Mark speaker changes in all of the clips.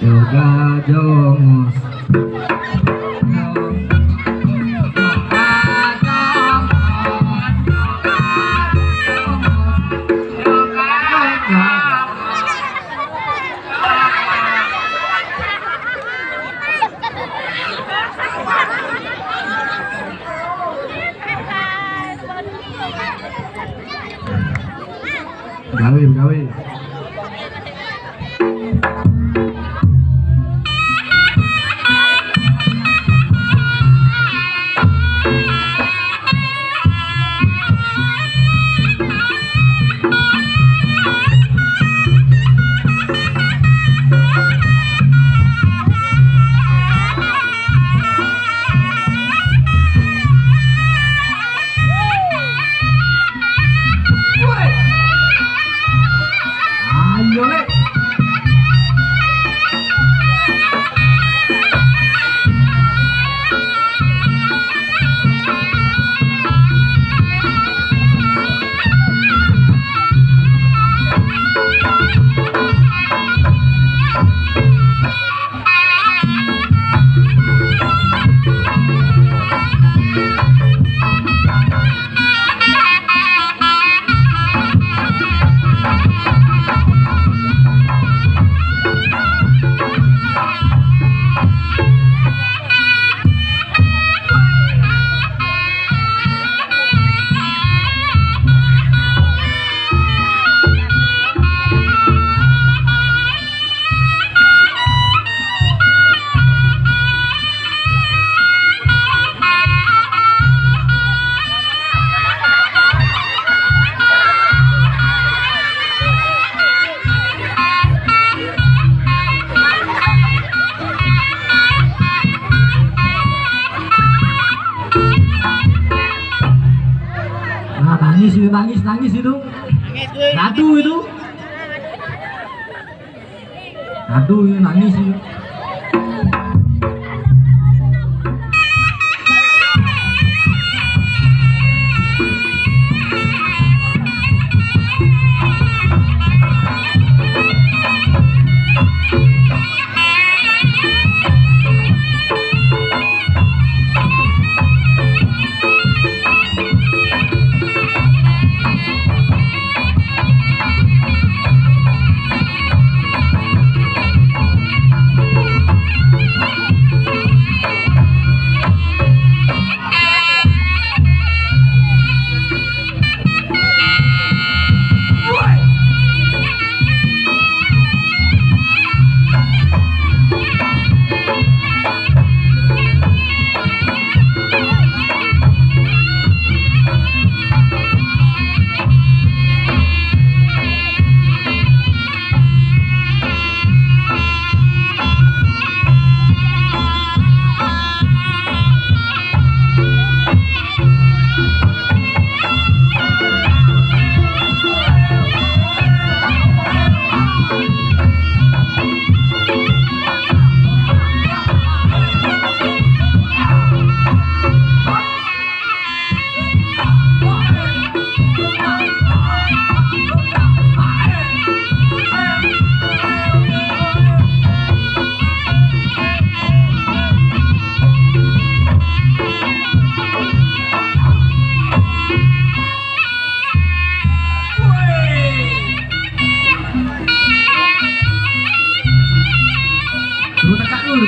Speaker 1: Yoga jongos. Gawe, gawe. Ayo, Le. Nangis itu. Ngadu itu. Ngadu itu nangis itu.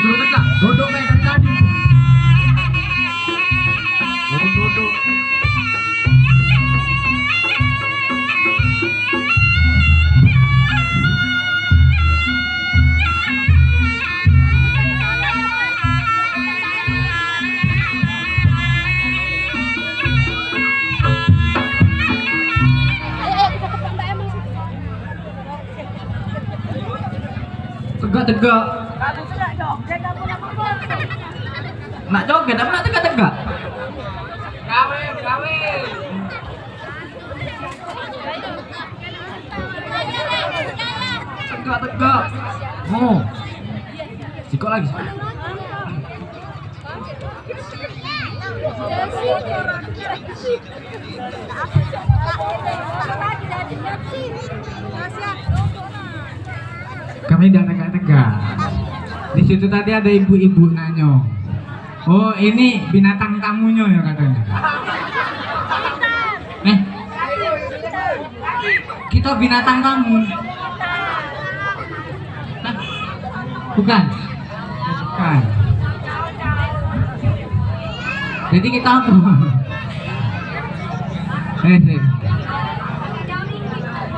Speaker 1: Suruh tegak, duduk kayak dari tadi. Duduk. Tegak. Nak joget apa nak tegak? Gawe. Tegak. Oh. Sikok lagi. Kami jangan tegak.
Speaker 2: Di situ tadi ada ibu-ibu nanya. Oh, ini binatang tamunya ya katanya. Kita binatang tamu. Hah? Bukan. Bukan. Jadi kita apa?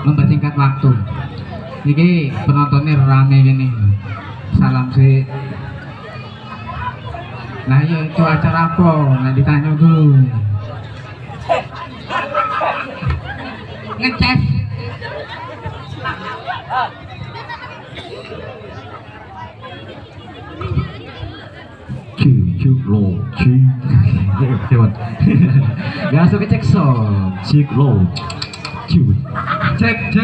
Speaker 2: Mempersingkat waktu. Ini penontonnya rame gini. Salam sih. Nah iya itu acara apa? Nah ditanya dulu. Ngeces.
Speaker 1: Cucu lo, cucu. Biasa kecek so, cik lo, cuy.
Speaker 2: Cek.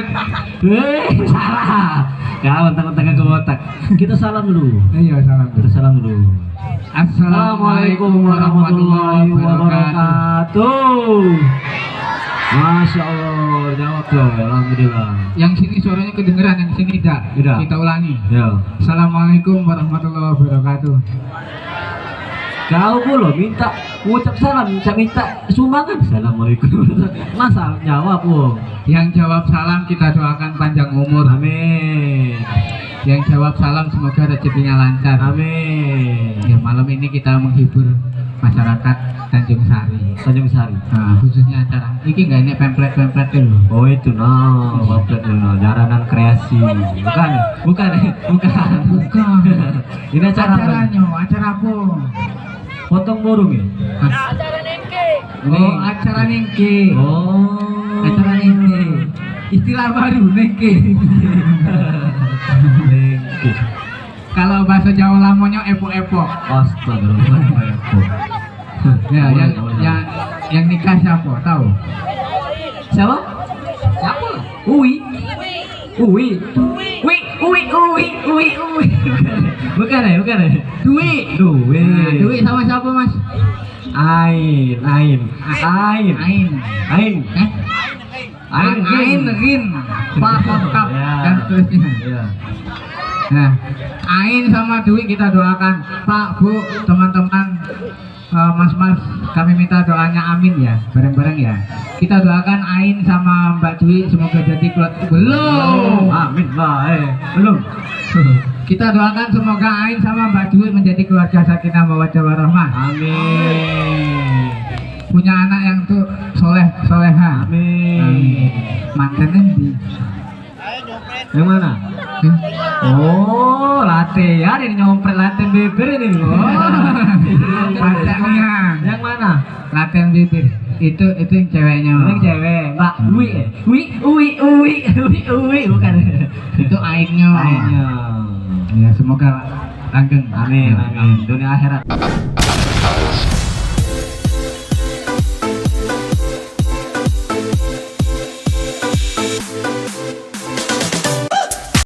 Speaker 1: Salah. Kawan tengah-tengah ke otak. Kita salam dulu.
Speaker 2: Iya salam.
Speaker 1: Kita salam dulu.
Speaker 2: Assalamualaikum warahmatullahi wabarakatuh.
Speaker 1: Masya Allah, jawab dong. Alhamdulillah.
Speaker 2: Yang sini suaranya kedengeran, yang sini tidak.
Speaker 1: Tidak.
Speaker 2: Kita ulangi.
Speaker 1: Ya.
Speaker 2: Assalamualaikum warahmatullahi wabarakatuh.
Speaker 1: Kau belum minta ucap salam, minta sumbangan. Assalamualaikum. Masa jawab bu?
Speaker 2: Yang jawab salam kita doakan panjang umur.
Speaker 1: Amin.
Speaker 2: Yang jawab salam semoga rezekinya lancar.
Speaker 1: Amin.
Speaker 2: Ya malam ini kita menghibur masyarakat Tanjung Sari.
Speaker 1: Tanjung Sari.
Speaker 2: Nah, khususnya acara ini nggak ini pemplet itu.
Speaker 1: Oh itu pamflet dulu, jaranan kreasi. Bukan. Ini acaranya.
Speaker 2: Acara apa?
Speaker 1: Potong burung ya?
Speaker 3: Acara nengke.
Speaker 2: Oh, acara nengke.
Speaker 1: Oh.
Speaker 2: Acara nengke. Istilah baru nengke.
Speaker 1: Nengke.
Speaker 2: Kalau bahasa Jawa lamanya epok-epok.
Speaker 1: Astagfirullah.
Speaker 2: Ya, yang nikah siapa? Tahu?
Speaker 1: Siapa?
Speaker 2: Siapa?
Speaker 1: Uwi. Bukan ya?
Speaker 2: Dwi. Nah, Dwi sama siapa mas?
Speaker 1: Ain.
Speaker 2: Rin, Pak Kap dan seterusnya.
Speaker 1: Ya.
Speaker 2: Nah, Ain sama Dwi kita doakan. Pak, Bu, teman-teman, Mas-mas, kami minta doanya amin ya, bareng-bareng ya. Kita doakan Ain sama Mbak Dwi semoga jadi keluarga. Belum.
Speaker 1: Amin, belum.
Speaker 2: Kita doakan semoga Ain sama Mbak Dwi menjadi keluarga sakinah mawaddah warahmah.
Speaker 1: Amin.
Speaker 2: Punya anak yang tuh soleha.
Speaker 1: Amin.
Speaker 2: Mantannya di
Speaker 1: Yang mana? Oh, latihan ini nyompret latihan bibir ini.
Speaker 2: Oh, pacarnya.
Speaker 1: Yang mana?
Speaker 2: Latihan bibir. Itu yang ceweknya.
Speaker 1: Yang cewek, Mbak Uwi, bukan.
Speaker 2: Itu Ainnya.
Speaker 1: Ainnya.
Speaker 2: Ya semoga langgeng.
Speaker 1: Amin. Dunia akhirat.